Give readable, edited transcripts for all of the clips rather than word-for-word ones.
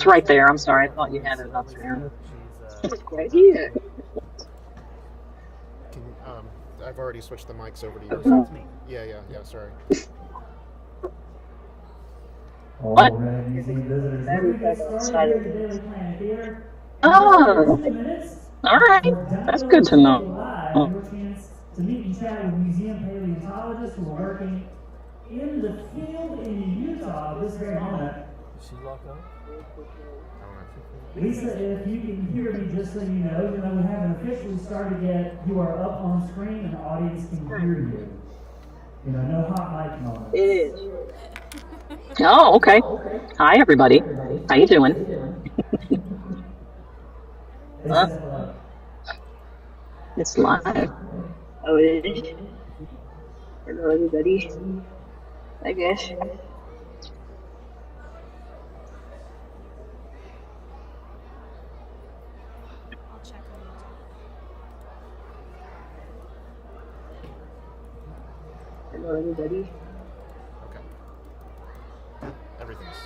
It's right there. I'm sorry. I thought you had it up there. She's Right not here. here. Can I've already switched the mics over to Oh, yours. so it's me. Yeah. Sorry. What? All right, museum visitors, we're going to get started here at the Daily Planet Theater in just over Oh, 2 minutes all right. for That's Dino good to Dig know. Live, your chance to meet and chat with museum paleontologists who are working in the field in Utah this very moment. Did she lock up? I don't know. Lisa, if you can hear me, just so you know, even though we haven't officially started yet, you are up on screen and the audience can hear you. You know, no hot mic moments. It is. Oh, okay. Hi, everybody. How you doing? They said hello. It's live. Oh, it is. Hello, everybody. I guess. Hello, everybody. Okay. Everything's.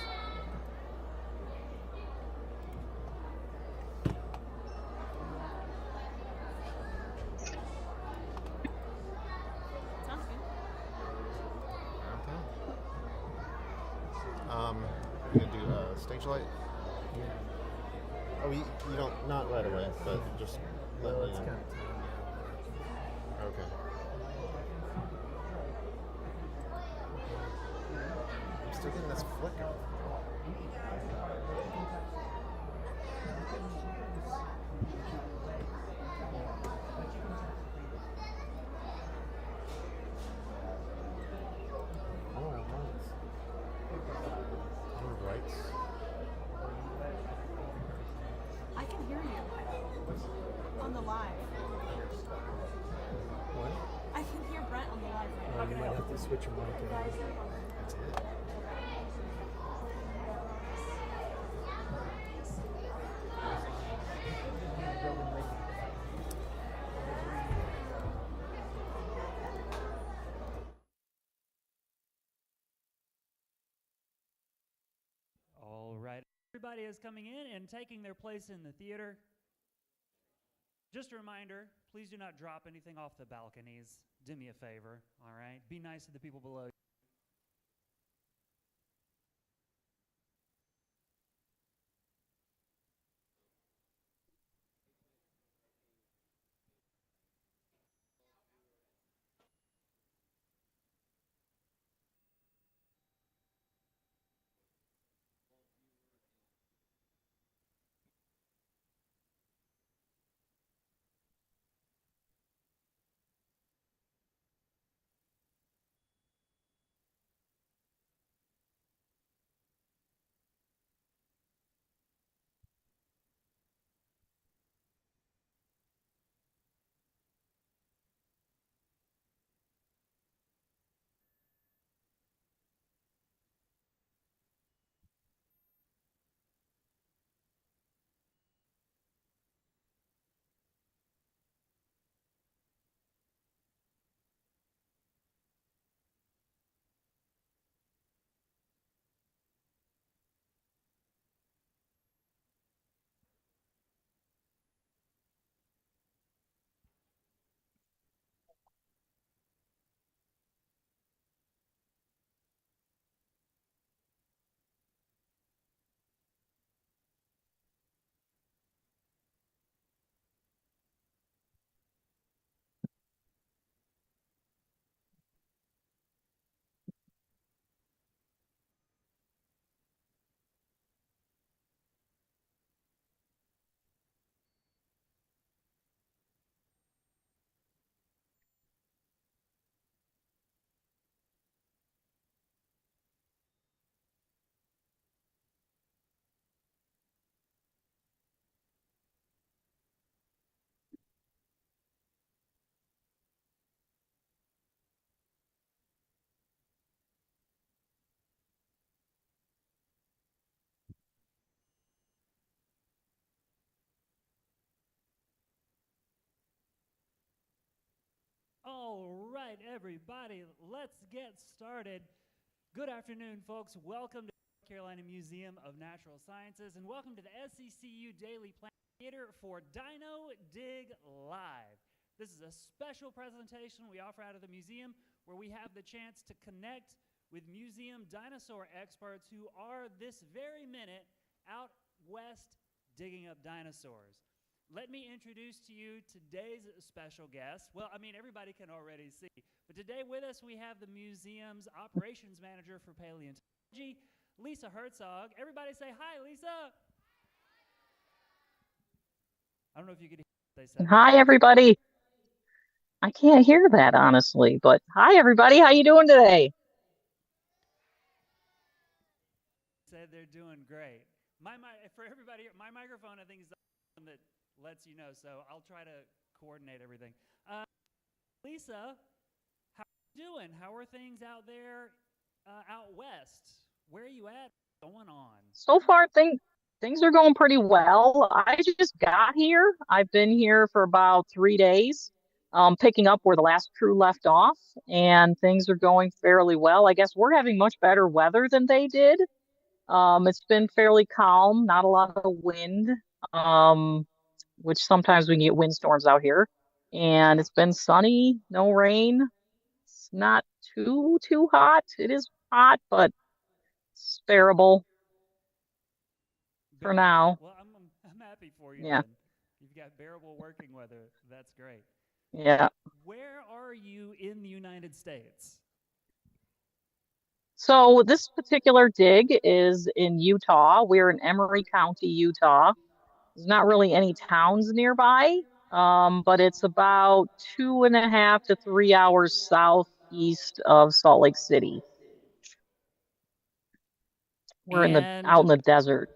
Okay. You gonna do stage light? Oh, you don't, not right away, but just let me know. Okay. I'm still getting this flicker. Lights. I can hear you on the live. What? I can hear Brent on the live right now. You might have to switch your mic in. I did. All right. Everybody is coming in and taking their place in the theater. Just a reminder, please do not drop anything off the balconies. Do me a favor, all right? Be nice to the people below. All right, everybody, let's get started. Good afternoon, folks. Welcome to Carolina Museum of Natural Sciences, and welcome to the SCCU Daily Planet Theater for Dino Dig Live. This is a special presentation we offer out of the museum where we have the chance to connect with museum dinosaur experts who are this very minute out west digging up dinosaurs. Let me introduce to you today's special guest. Well, I mean, everybody can already see, but today with us we have the museum's operations manager for paleontology, Lisa Herzog. Everybody say hi, Lisa. I don't know if you could hear what they said. Hi, everybody. I can't hear that honestly, but hi, everybody. How you doing today? Said they're doing great. For everybody, my microphone I think is the one that lets you know, so I'll try to coordinate everything. Lisa, how are you doing? How are things out there out west? Where are you at? What's going on? So far, things are going pretty well. I just got here. I've been here for about 3 days, picking up where the last crew left off, and things are going fairly well. I guess we're having much better weather than they did. It's been fairly calm, not a lot of wind, um, which sometimes we can get windstorms out here. And it's been sunny, no rain. It's not too hot. It is hot, but it's bearable for Bearable. now. Well, I'm happy for you Yeah, then. You've got bearable working weather. That's great. yeah. Where are you in the United States? So this particular dig is in Utah. We're in Emery County, Utah. There's not really any towns nearby, but it's about 2.5 to 3 hours southeast of Salt Lake City. We're out And in the desert.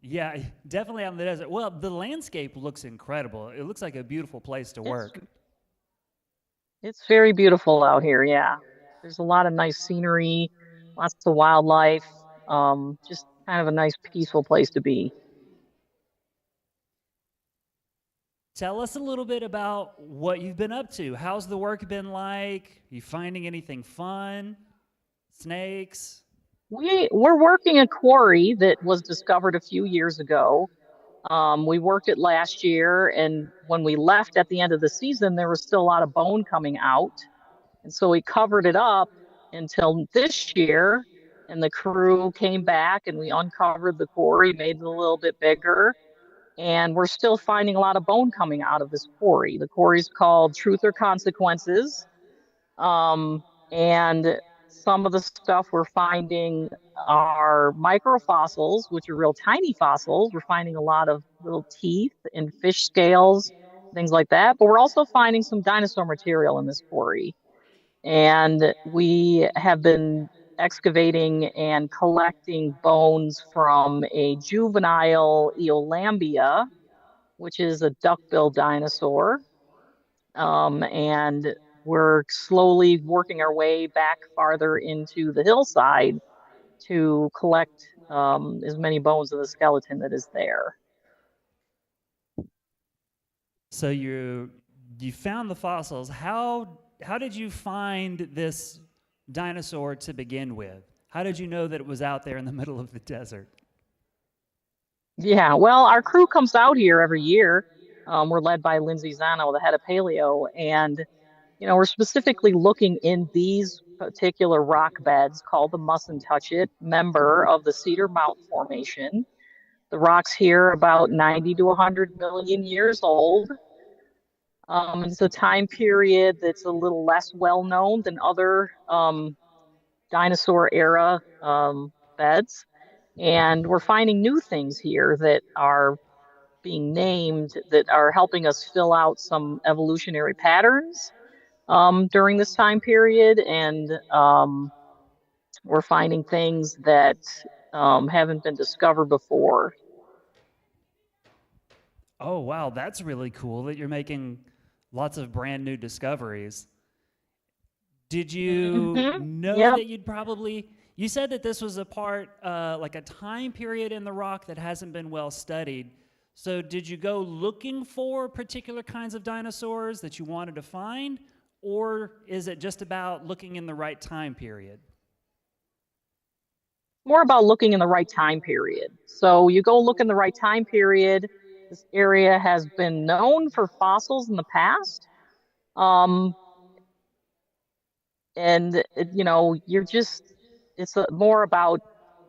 yeah, definitely out in the desert. Well, the landscape looks incredible. It looks like a beautiful place to It's work. it's very beautiful out here. Yeah, there's a lot of nice scenery, lots of wildlife. Just kind of a nice, peaceful place to be. Tell us a little bit about what you've been up to. How's the work been like? Are you finding anything fun? Snakes? We're working a quarry that was discovered a few years ago. We worked it last year, and when we left at the end of the season, there was still a lot of bone coming out. And so we covered it up until this year, and the crew came back and we uncovered the quarry, made it a little bit bigger, and we're still finding a lot of bone coming out of this quarry. The quarry's called Truth or Consequences. And some of the stuff we're finding are microfossils, which are real tiny fossils. We're finding a lot of little teeth and fish scales, things like that. But we're also finding some dinosaur material in this quarry. And we have been excavating and collecting bones from a juvenile Eolambia, which is a duck-billed dinosaur. And we're slowly working our way back farther into the hillside to collect as many bones of the skeleton that is there. So you found the fossils. How did you find this dinosaur to begin with? How did you know that it was out there in the middle of the desert? Yeah, well, our crew comes out here every year. We're led by Lindsay Zano, the head of Paleo, and we're specifically looking in these particular rock beds called the Mustn't Touch It member of the Cedar Mountain Formation. The rocks here are about 90 to 100 million years old. It's a time period that's a little less well known than other dinosaur era beds. And we're finding new things here that are being named that are helping us fill out some evolutionary patterns during this time period. And we're finding things that haven't been discovered before. Oh, wow, that's really cool that you're making lots of brand new discoveries. Did you know Yep. that you said that this was a part, like a time period in the rock that hasn't been well studied. So did you go looking for particular kinds of dinosaurs that you wanted to find, or is it just about looking in the right time period? more about looking in the right time period. So you go look in the right time period. This area has been known for fossils in the past. Um, you're just, it's more about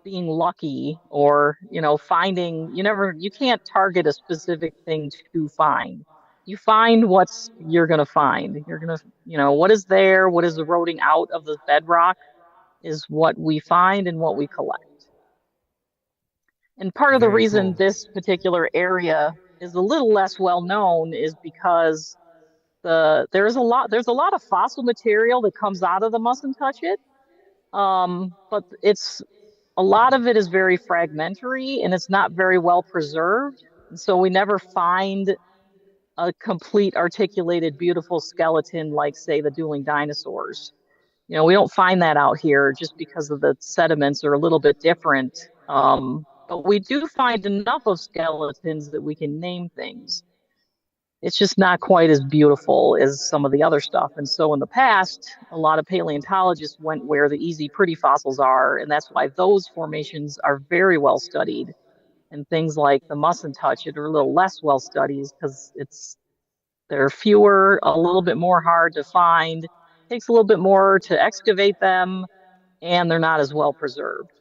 being lucky or, finding, you can't target a specific thing to find. You find what's you're going to find. You're going to, what is there, what is eroding out of the bedrock is what we find and what we collect. And part of the Very reason cool. this particular area is a little less well known is because there's a lot of fossil material that comes out of the mustn't touch it. But it's a lot of it is very fragmentary and it's not very well preserved. And so we never find a complete articulated, beautiful skeleton like, say, the dueling dinosaurs. We don't find that out here just because of the sediments are a little bit different. But we do find enough of skeletons that we can name things. It's just not quite as beautiful as some of the other stuff. And so in the past, a lot of paleontologists went where the easy, pretty fossils are. And that's why those formations are very well studied. And things like the mustn't touch it are a little less well studied because they're fewer, a little bit more hard to find, takes a little bit more to excavate them, and they're not as well preserved.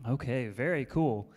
Okay, very cool.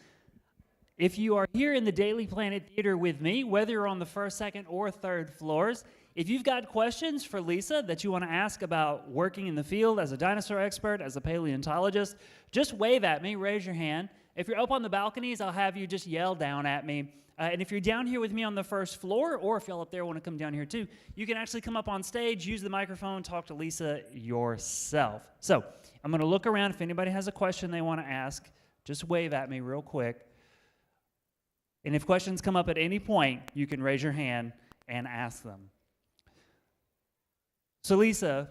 If you are here in the Daily Planet Theater with me, whether you're on the first, second, or third floors, if you've got questions for Lisa that you want to ask about working in the field as a dinosaur expert, as a paleontologist, just wave at me, raise your hand. If you're up on the balconies, I'll have you just yell down at me. And if you're down here with me on the first floor, or if y'all up there want to come down here too, you can actually come up on stage, use the microphone, talk to Lisa yourself. So I'm going to look around. If anybody has a question they want to ask, just wave at me real quick. And if questions come up at any point, you can raise your hand and ask them. So Lisa,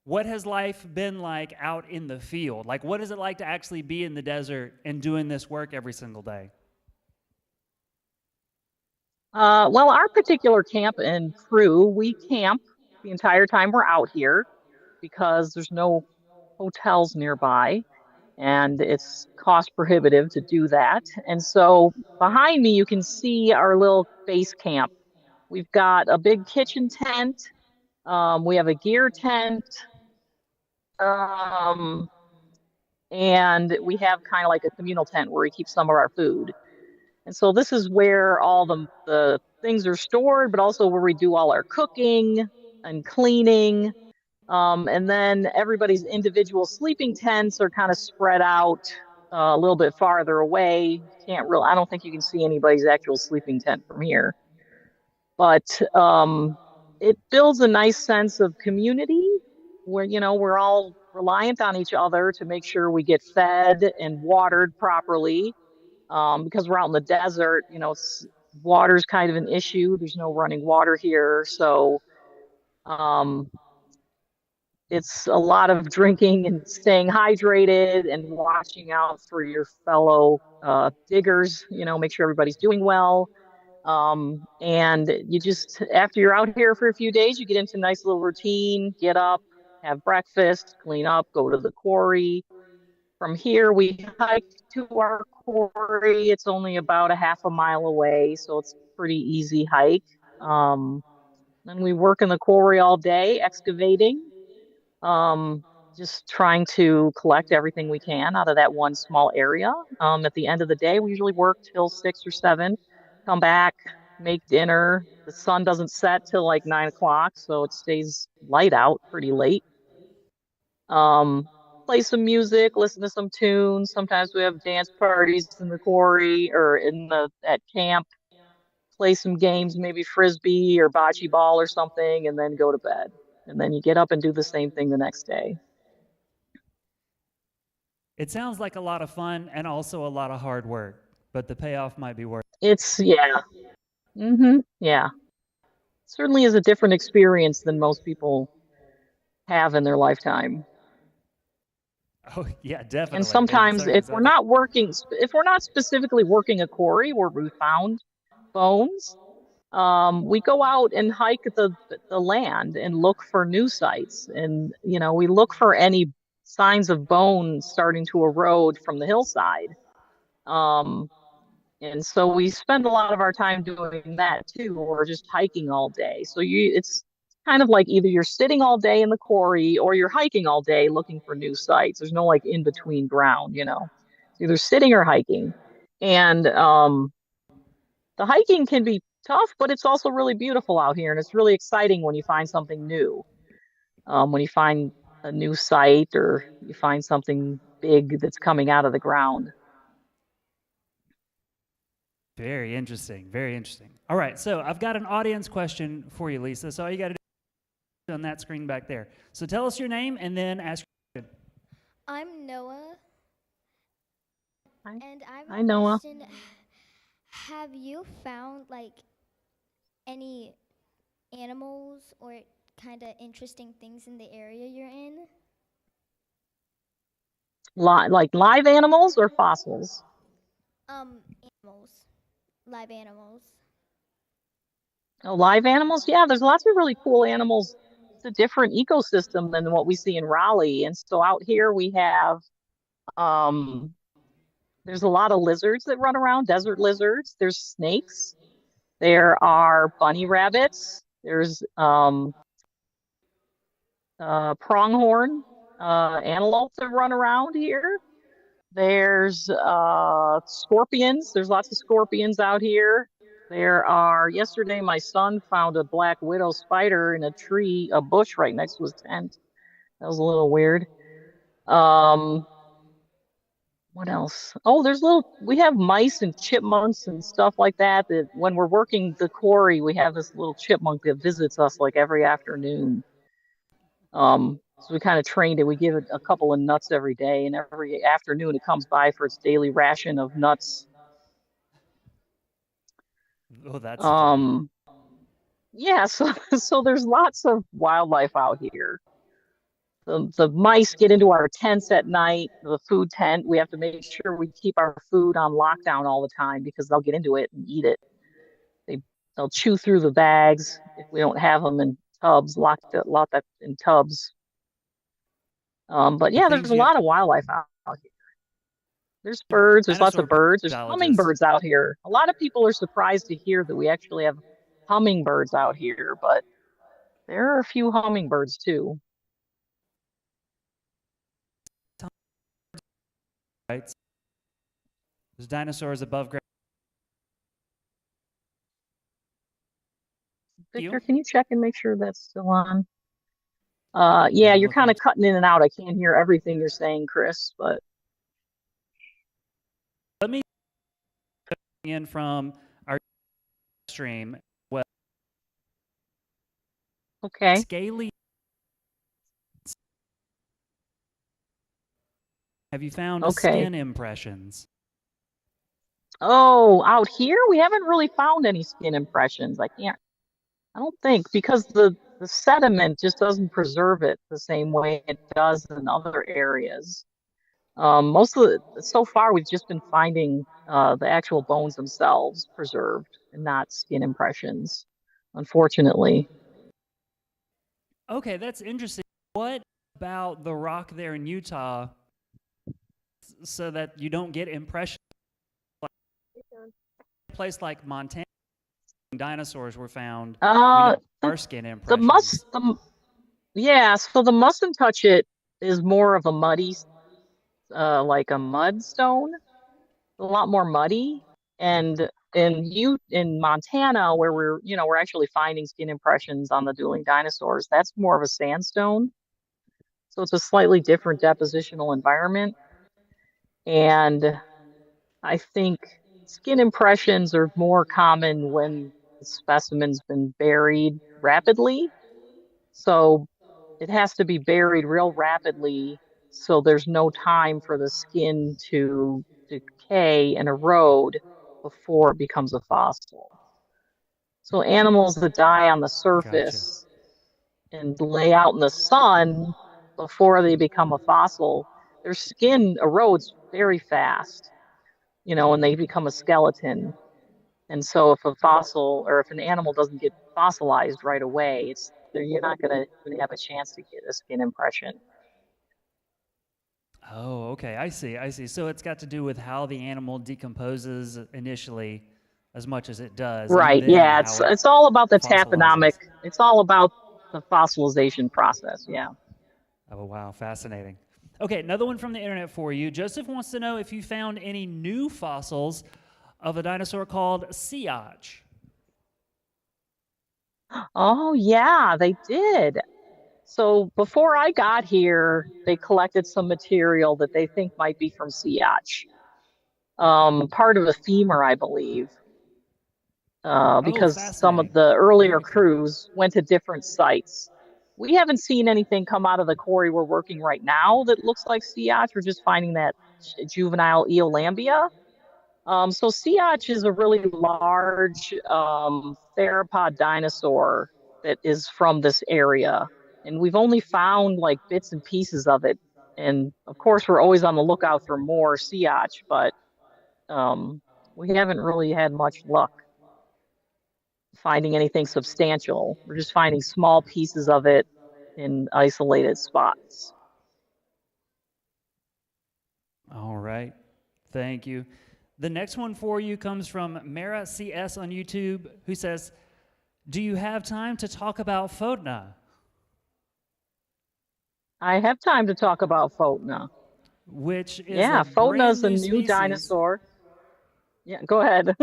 what has life been like out in the field? Like, what is it like to actually be in the desert and doing this work every single day? Well, our particular camp and crew, we camp the entire time we're out here because there's no hotels nearby and it's cost prohibitive to do that. And so behind me, you can see our little base camp. We've got a big kitchen tent. We have a gear tent. Um, and we have kind of like a communal tent where we keep some of our food. And so this is where all the things are stored, but also where we do all our cooking and cleaning. And then everybody's individual sleeping tents are kind of spread out a little bit farther away. I don't think you can see anybody's actual sleeping tent from here. But it builds a nice sense of community where, we're all reliant on each other to make sure we get fed and watered properly. Because we're out in the desert, water's kind of an issue. There's no running water here. So um, it's a lot of drinking and staying hydrated and watching out for your fellow diggers, make sure everybody's doing well. And you just, after you're out here for a few days, you get into a nice little routine, get up, have breakfast, clean up, go to the quarry. From here, we hike to our quarry. It's only about a half a mile away, so it's a pretty easy hike. And we work in the quarry all day, excavating, um, just trying to collect everything we can out of that one small area. At the end of the day, we usually work till 6 or 7, come back, make dinner. The sun doesn't set till like 9 o'clock, so it stays light out pretty late. Um, Play some music, listen to some tunes. Sometimes we have dance parties in the quarry or at camp. Play some games, maybe frisbee or bocce ball or something, and then go to bed. And then you get up and do the same thing the next day. It sounds like a lot of fun and also a lot of hard work, but the payoff might be worth it. Yeah. Yeah. Certainly is a different experience than most people have in their lifetime. Oh, yeah, And definitely. sometimes if we're not specifically working a quarry where we found bones, we go out and hike the land and look for new sites. And, we look for any signs of bone starting to erode from the hillside. Um, and so we spend a lot of our time doing that too, or just hiking all day. So it's kind of like either you're sitting all day in the quarry or you're hiking all day looking for new sites. There's no like in between ground, you know. It's either sitting or hiking. And the hiking can be tough, but it's also really beautiful out here, and it's really exciting when you find something new. When you find a new site or you find something big that's coming out of the ground. Very interesting. Very interesting. All right, so I've got an audience question for you, Lisa. So all you got to do on that screen back there. So tell us your name and then ask your question. I'm Noah, Hi, and I have hi a Noah. question. Have you found like any animals or kind of interesting things in the area you're in? Like live animals or fossils? Animals, live animals. Oh, live animals? Yeah, there's lots of really cool animals. It's a different ecosystem than what we see in Raleigh. And so out here we have um there's a lot of lizards that run around, desert lizards. There's snakes. There are bunny rabbits. There's pronghorn antelope that run around here. There's scorpions. There's lots of scorpions out here. There are, yesterday my son found a black widow spider in a tree, a bush right next to his tent. That was a little weird. Um, what else? Oh, we have mice and chipmunks and stuff like that, that when we're working the quarry, we have this little chipmunk that visits us like every afternoon. So we kind of trained it. We give it a couple of nuts every day, and every afternoon it comes by for its daily ration of nuts. Oh, that's fun. Um, yeah, so so there's lots of wildlife out here. The mice get into our tents at night, the food tent. We have to make sure we keep our food on lockdown all the time because they'll get into it and eat it. They they'll chew through the bags if we don't have them in tubs, locked up in tubs. But The yeah, there's things a you have lot to of wildlife out here. There's birds, there's lots dinosaur of birds, there's biologist. hummingbirds out here. A lot of people are surprised to hear that we actually have hummingbirds out here, but there are a few hummingbirds too. Right? There's dinosaurs above ground. Victor, can you check and make sure that's still on? Yeah, Yeah, I'm you're looking kind of at cutting in and out. I can't hear everything you're saying, Chris, but let me in from our stream. Well, okay. scaly. Have you found Okay. skin impressions? Oh, out here we haven't really found any skin impressions. I don't think because the sediment just doesn't preserve it the same way it does in other areas. Most of so far we've just been finding the actual bones themselves preserved and not skin impressions, unfortunately. Okay, that's interesting. What about the rock there in Utah so that you don't get impressions? Like a place like Montana, dinosaurs were found. We know Uh, there the are skin the must impressions. the yeah, so the mustn't touch it is more of a muddy, like a mudstone, a lot more muddy. And in Montana, where we're actually finding skin impressions on the dueling dinosaurs, that's more of a sandstone. So it's a slightly different depositional environment. And I think skin impressions are more common when the specimen's been buried rapidly. So it has to be buried real rapidly so there's no time for the skin to decay and erode before it becomes a fossil. So animals that die on the Gotcha. surface and lay out in the sun before they become a fossil, their skin erodes very fast, and they become a skeleton. And so if a fossil or if an animal doesn't get fossilized right away, you're not going to have a chance to get a skin impression. Oh, okay. I see. I see. So it's got to do with how the animal decomposes initially as much as it does, and Right. then Yeah, how it it's all about the taxonomic. fossilizes. It's all about the fossilization process. Yeah. Oh, wow. Fascinating. Okay, another one from the internet for you. Joseph wants to know if you found any new fossils of a dinosaur called Siach. Oh, yeah, they did. So before I got here, they collected some material that they think might be from Siach, part of a femur, I believe, Oh, because some of fascinating. the earlier Very cool. crews went to different sites. We haven't seen anything come out of the quarry we're working right now that looks like Siach. We're just finding that juvenile Eolambia. So Siach is a really large theropod dinosaur that is from this area. And we've only found like bits and pieces of it. And of course, we're always on the lookout for more Siach, but um, we haven't really had much luck finding anything substantial. We're just finding small pieces of it in isolated spots. All right. Thank you. The next one for you comes from Mara CS on YouTube, who says, do you have time to talk about Phodna? I have time to talk about Photna. Which is Yeah, a brand Photna's a new new species. dinosaur. Yeah, go ahead.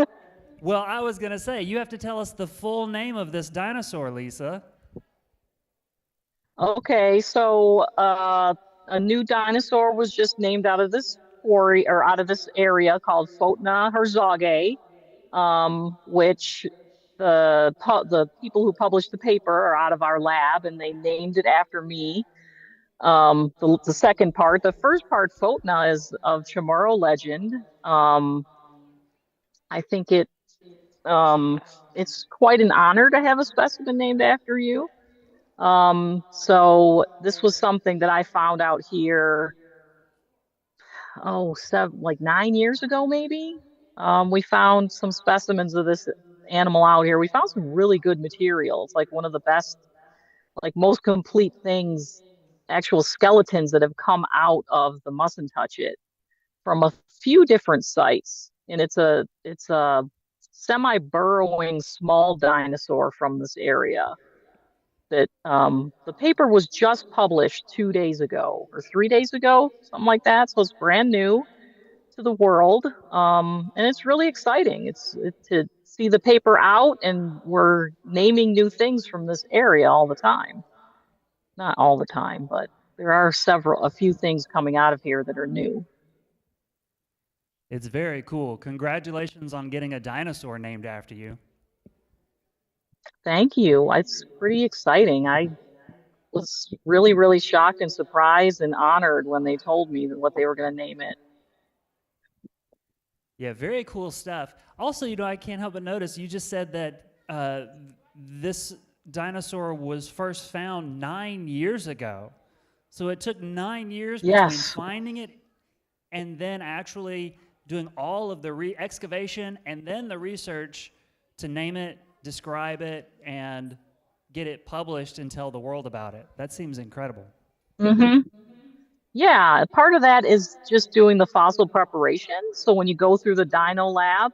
Well, I was going to say, you have to tell us the full name of this dinosaur, Lisa. Okay, so a new dinosaur was just named out of this quarry or out of this area called Photna herzogii, which the people who published the paper are out of our lab, and they named it after me. The second part, the first part, Photna, is of Chamorro legend. I think it's quite an honor to have a specimen named after you. So this was something that I found out here, like 9 years ago, maybe. We found some specimens of this animal out here. We found some really good materials, like one of the best, like most complete things, actual skeletons that have come out of the mustn't touch it from a few different sites. And it's a semi-burrowing small dinosaur from this area that the paper was just published 2 days ago or 3 days ago, something like that. So it's brand new to the world, and it's really exciting. To see the paper out, and we're naming new things from this area all the time. Not all the time, but there are a few things coming out of here that are new. It's very cool. Congratulations on getting a dinosaur named after you. Thank you. It's pretty exciting. I was really, really shocked and surprised and honored when they told me what they were going to name it. Yeah, very cool stuff. Also, I can't help but notice you just said that this dinosaur was first found 9 years ago. So it took 9 years between Yes. finding it and then actually doing all of the excavation and then the research to name it, describe it, and get it published and tell the world about it. That seems incredible. Hmm. Yeah, part of that is just doing the fossil preparation. So when you go through the Dino Lab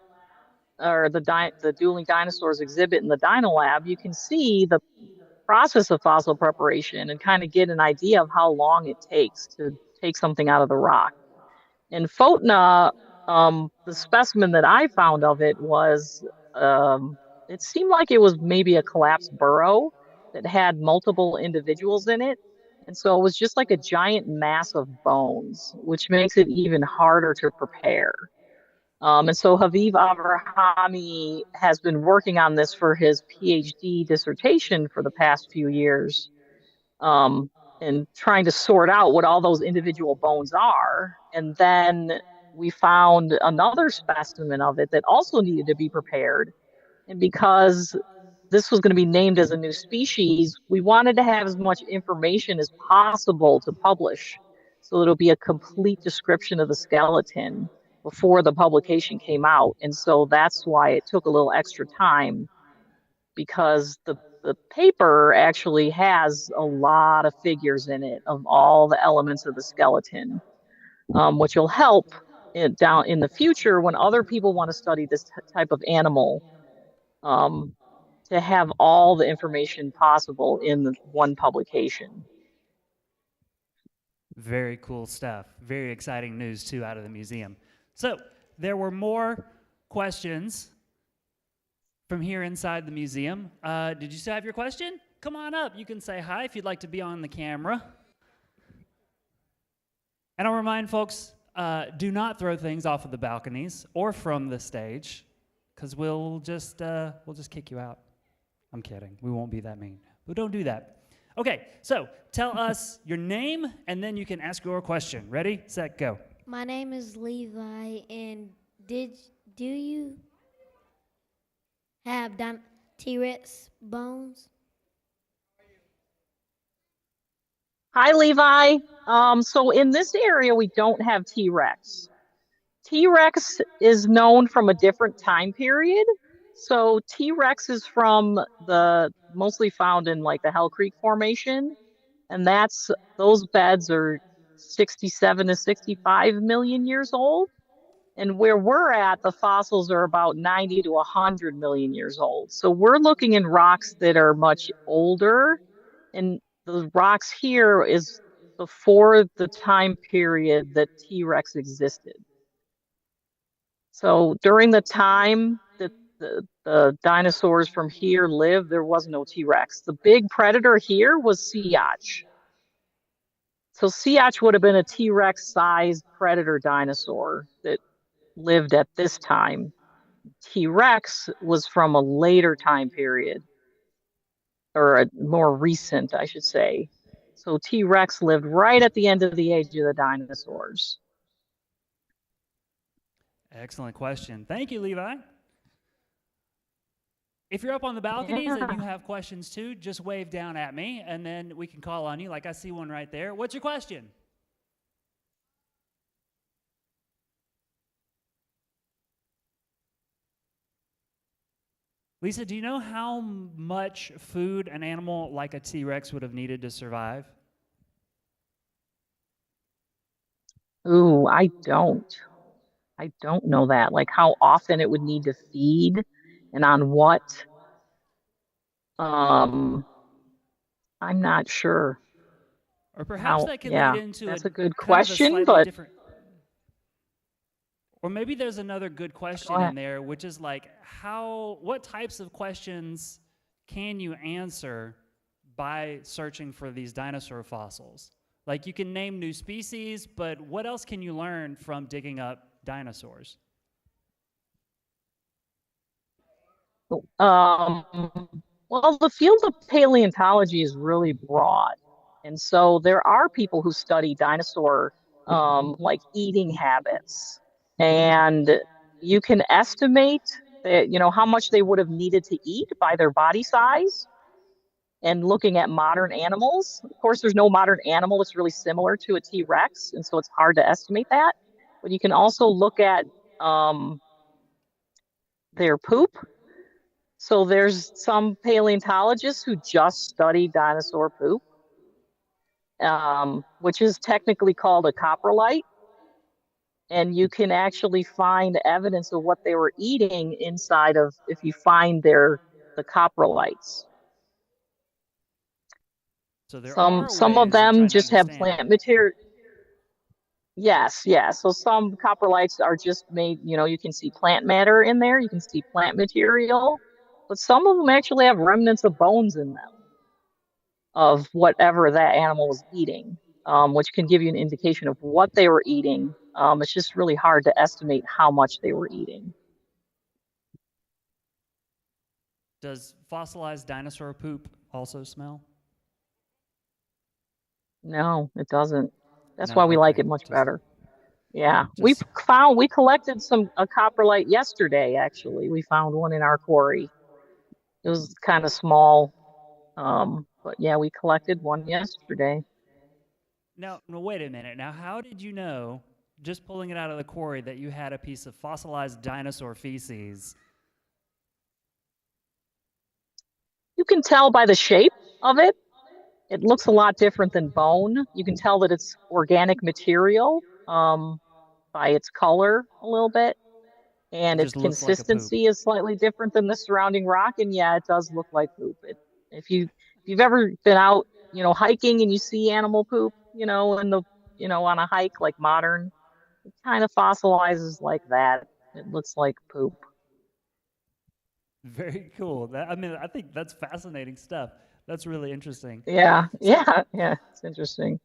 or the Dueling Dinosaurs exhibit in the Dino Lab, you can see the process of fossil preparation and kind of get an idea of how long it takes to take something out of the rock. In Photna, the specimen that I found of it was, it seemed like it was maybe a collapsed burrow that had multiple individuals in it. And so it was just like a giant mass of bones, which makes it even harder to prepare. And so Haviv Avrahami has been working on this for his PhD dissertation for the past few years, um, and trying to sort out what all those individual bones are. And then we found another specimen of it that also needed to be prepared. And because this was going to be named as a new species, we wanted to have as much information as possible to publish. So it'll be a complete description of the skeleton before the publication came out. And so that's why it took a little extra time, because the paper actually has a lot of figures in it of all the elements of the skeleton. which will help down in the future when other people want to study this type of animal, um, to have all the information possible in the one publication. Very cool stuff. Very exciting news, too, out of the museum. So there were more questions from here inside the museum. Did you still have your question? Come on up. You can say hi if you'd like to be on the camera. And I'll remind folks, do not throw things off of the balconies or from the stage, because we'll just kick you out. I'm kidding. We won't be that mean. But don't do that. Okay, so tell us your name, and then you can ask your question. Ready, set, go. My name is Levi, and do you have T-Rex bones? Hi, Levi. So in this area, we don't have T-Rex. T-Rex is known from a different time period. So T-Rex is from mostly found in like the Hell Creek Formation, and those beds are 67 to 65 million years old. And where we're at, the fossils are about 90 to 100 million years old. So we're looking in rocks that are much older, and the rocks here is before the time period that T-Rex existed. So during the time that the dinosaurs from here lived, there was no T-Rex. The big predator here was Siach. So Siach would have been a T-Rex sized predator dinosaur that lived at this time. T-Rex was from a later time period, or a more recent, I should say. So T-Rex lived right at the end of the age of the dinosaurs. Excellent question. Thank you, Levi. If you're up on the balconies and you have questions too, just wave down at me, and then we can call on you. Like I see one right there. What's your question? Lisa, do you know how much food an animal like a T-Rex would have needed to survive? Ooh, I don't. I don't know that. Like how often it would need to feed and on what. Um, I'm not sure Or perhaps how, that could lead yeah, into that's a good kind of a question, slightly but different. Or maybe there's another good go question ahead. in there, which is like, what types of questions can you answer by searching for these dinosaur fossils? Like you can name new species, but what else can you learn from digging up dinosaurs? Um, well, the field of paleontology is really broad. And so there are people who study dinosaur, like eating habits. And you can estimate that, how much they would have needed to eat by their body size and looking at modern animals. Of course, there's no modern animal that's really similar to a T-Rex, and so it's hard to estimate that. But you can also look at their poop. So there's some paleontologists who just study dinosaur poop, which is technically called a coprolite. And you can actually find evidence of what they were eating inside of, if you find the coprolites. So there Some are some of ways of them trying to just have understand. plant material. Yes, yes. So some coprolites are just made, you can see plant matter in there, you can see plant material, but some of them actually have remnants of bones in them of whatever that animal was eating, which can give you an indication of what they were eating. It's just really hard to estimate how much they were eating. Does fossilized dinosaur poop also smell? No, it doesn't. That's No, why we like okay. it much better. Yeah, Just we collected a coprolite yesterday, actually. We found one in our quarry. It was kind of small. But yeah, we collected one yesterday. now, wait a minute. Now, how did you know, just pulling it out of the quarry, that you had a piece of fossilized dinosaur feces? You can tell by the shape of it. It looks a lot different than bone. You can tell that it's organic material. by its color a little bit, and It its just looks like a poop. consistency is slightly different than the surrounding rock. And yeah, it does look like poop. If you if you've ever been out, hiking and you see animal poop, on a hike like modern, it kind of fossilizes like that. It looks like poop. Very cool. I think that's fascinating stuff. That's really interesting. Yeah, So, yeah, it's interesting.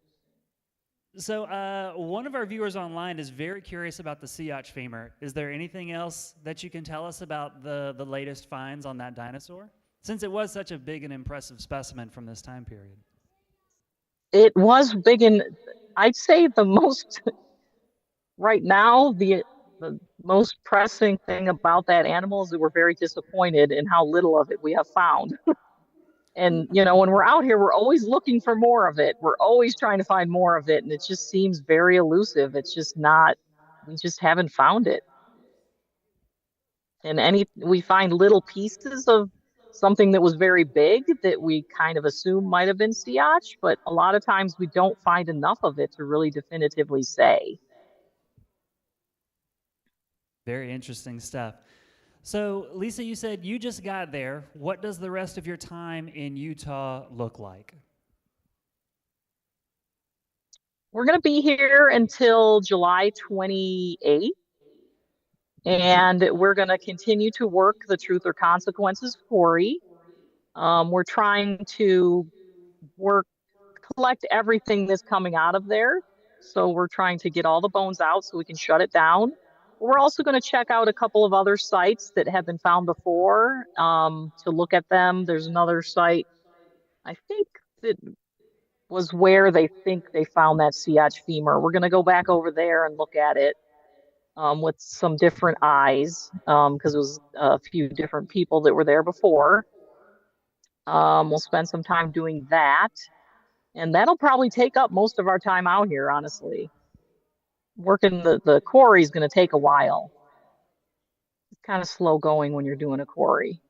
one of our viewers online is very curious about the Siach femur. Is there anything else that you can tell us about the latest finds on that dinosaur? Since it was such a big and impressive specimen from this time period. It was big, and I'd say the most right now, the most pressing thing about that animal is that we're very disappointed in how little of it we have found. And when we're out here, we're always looking for more of it. We're always trying to find more of it, and it just seems very elusive. It's just not, we just haven't found it. And we find little pieces of something that was very big that we kind of assume might have been Siach, but a lot of times we don't find enough of it to really definitively say. Very interesting stuff. So, Lisa, you said you just got there. What does the rest of your time in Utah look like? We're going to be here until July 28th, and we're going to continue to work the Truth or Consequences quarry. We're trying to collect everything that's coming out of there. So we're trying to get all the bones out so we can shut it down. We're also going to check out a couple of other sites that have been found before, to look at them. There's another site, I think, that was where they think they found that Siach femur. We're going to go back over there and look at it, with some different eyes, because it was a few different people that were there before. We'll spend some time doing that. And that'll probably take up most of our time out here, honestly. Working the quarry is going to take a while. It's kind of slow going when you're doing a quarry.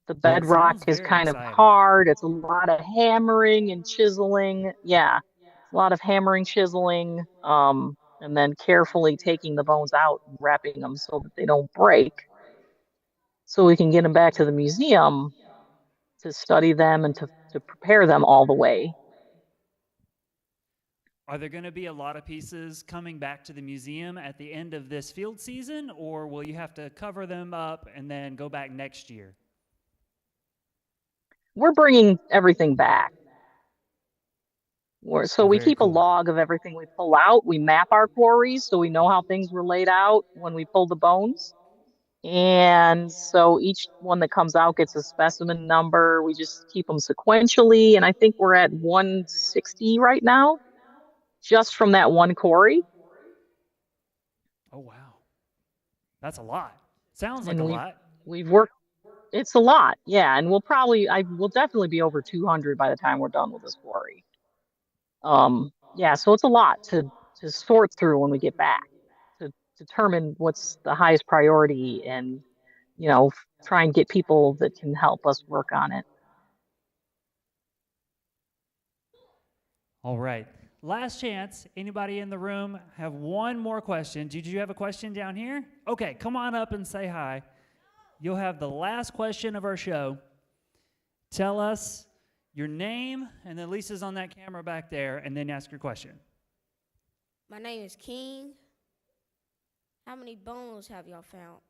The Well, it bedrock sounds is very kind of exciting. hard. It's a lot of hammering and chiseling. Yeah, a lot of hammering, chiseling, and then carefully taking the bones out and wrapping them so that they don't break, so we can get them back to the museum to study them and to prepare them all the way. Are there going to be a lot of pieces coming back to the museum at the end of this field season, or will you have to cover them up and then go back next year? We're bringing everything back. So we Very keep a cool. log of everything we pull out. We map our quarries so we know how things were laid out when we pull the bones. And so each one that comes out gets a specimen number. We just keep them sequentially. And I think we're at 160 right now, just from that one quarry. Oh, wow. That's a lot. Sounds like And a we've lot. we've worked, it's a lot. Yeah. And I will definitely be over 200 by the time we're done with this quarry. Yeah, so it's a lot to sort through when we get back, to determine what's the highest priority, and try and get people that can help us work on it. All right. Last chance. Anybody in the room have one more question? Did you have a question down here? Okay, come on up and say hi. You'll have the last question of our show. Tell us your name, and then Lisa's on that camera back there, and then ask your question. My name is King. How many bones have y'all found?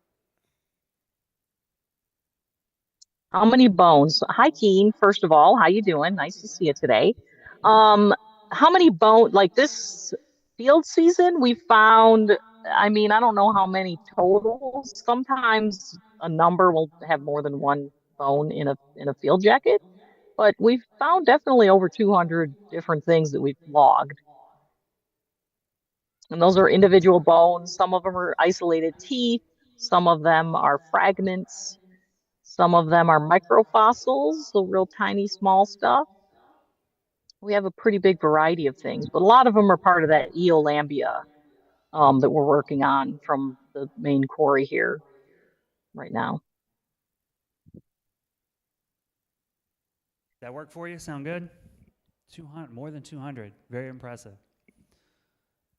How many bones? Hi, Keen. First of all, how you doing? Nice to see you today. Um, how many bones? Like this field season, we found. I mean, I don't know how many total. Sometimes a number will have more than one bone in a field jacket, but we've found definitely over 200 different things that we've logged. And those are individual bones. Some of them are isolated teeth. Some of them are fragments. Some of them are microfossils, so real tiny, small stuff. We have a pretty big variety of things, but a lot of them are part of that Eolambia, that we're working on from the main quarry here right now. That work for you? Sound good? 200, more than 200. Very impressive.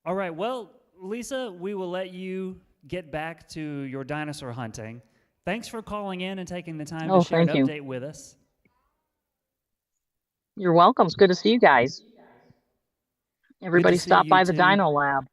All right, well, Lisa, we will let you get back to your dinosaur hunting. Thanks for calling in and taking the time to share an thank you. update with us. You're welcome. It's good to see you guys. Everybody see stop you by the too. Dino Lab.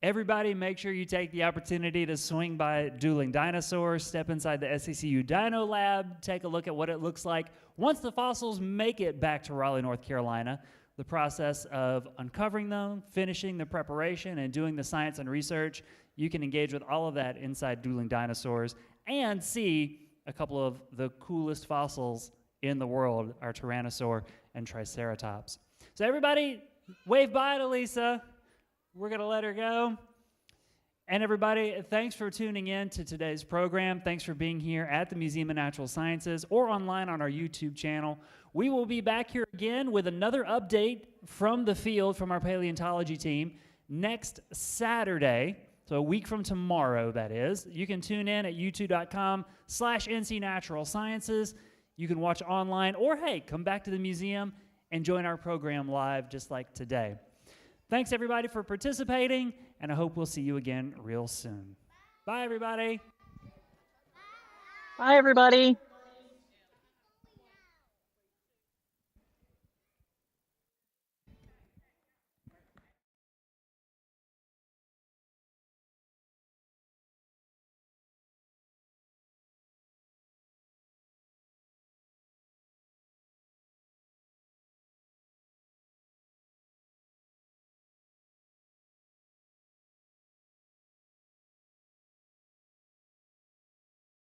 Everybody, make sure you take the opportunity to swing by Dueling Dinosaurs, step inside the SCCU Dino Lab, take a look at what it looks like once the fossils make it back to Raleigh, North Carolina. The process of uncovering them, finishing the preparation, and doing the science and research. You can engage with all of that inside Dueling Dinosaurs and see a couple of the coolest fossils in the world, our Tyrannosaur and Triceratops. So everybody, wave bye to Lisa. We're going to let her go. And everybody, thanks for tuning in to today's program. Thanks for being here at the Museum of Natural Sciences or online on our YouTube channel. We will be back here again with another update from the field from our paleontology team next Saturday. So a week from tomorrow, that is. You can tune in at youtube.com/NC Natural Sciences. You can watch online, or hey, come back to the museum and join our program live just like today. Thanks, everybody, for participating, and I hope we'll see you again real soon. Bye, everybody. Bye, everybody.